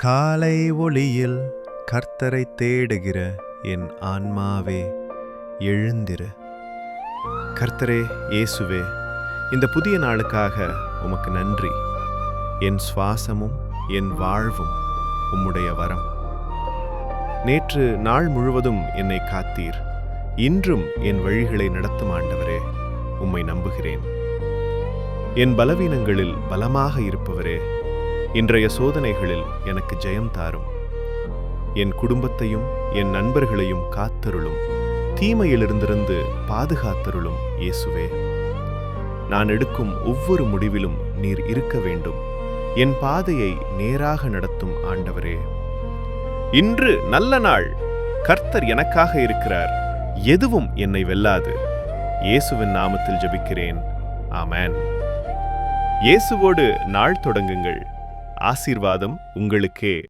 காலை ஒளியில் கர்த்தரை தேடுகிற என் ஆன்மாவே எழுந்திரு. கர்த்தரே இயேசுவே, இந்த புதிய நாளுக்காக உமக்கு நன்றி. என் சுவாசமும் என் வாழ்வும் உம்முடைய வரம். நேற்று நாள் முழுவதும் என்னை காத்தீர். இன்றும் என் வழிகளை நடத்தும் ஆண்டவரே, உம்மை நம்புகிறேன். என் பலவீனங்களில் பலமாக இருப்பவரே, இன்றைய சோதனைகளில் எனக்கு ஜெயம் தாரும். என் குடும்பத்தையும் என் நண்பர்களையும் காத்தருளும். தீமையிலிருந்திருந்து பாதுகாத்தருளும் இயேசுவே. நான் எடுக்கும் ஒவ்வொரு முடிவிலும் நீர் இருக்க வேண்டும். என் பாதையை நேராக நடத்தும் ஆண்டவரே. இன்று நல்ல நாள். கர்த்தர் எனக்காக இருக்கிறார். எதுவும் என்னை வெல்லாது. இயேசுவின் நாமத்தில் ஜெபிக்கிறேன். ஆமென். இயேசுவோடு நாள் தொடங்குங்கள். ஆசீர்வாதம் உங்களுக்கே.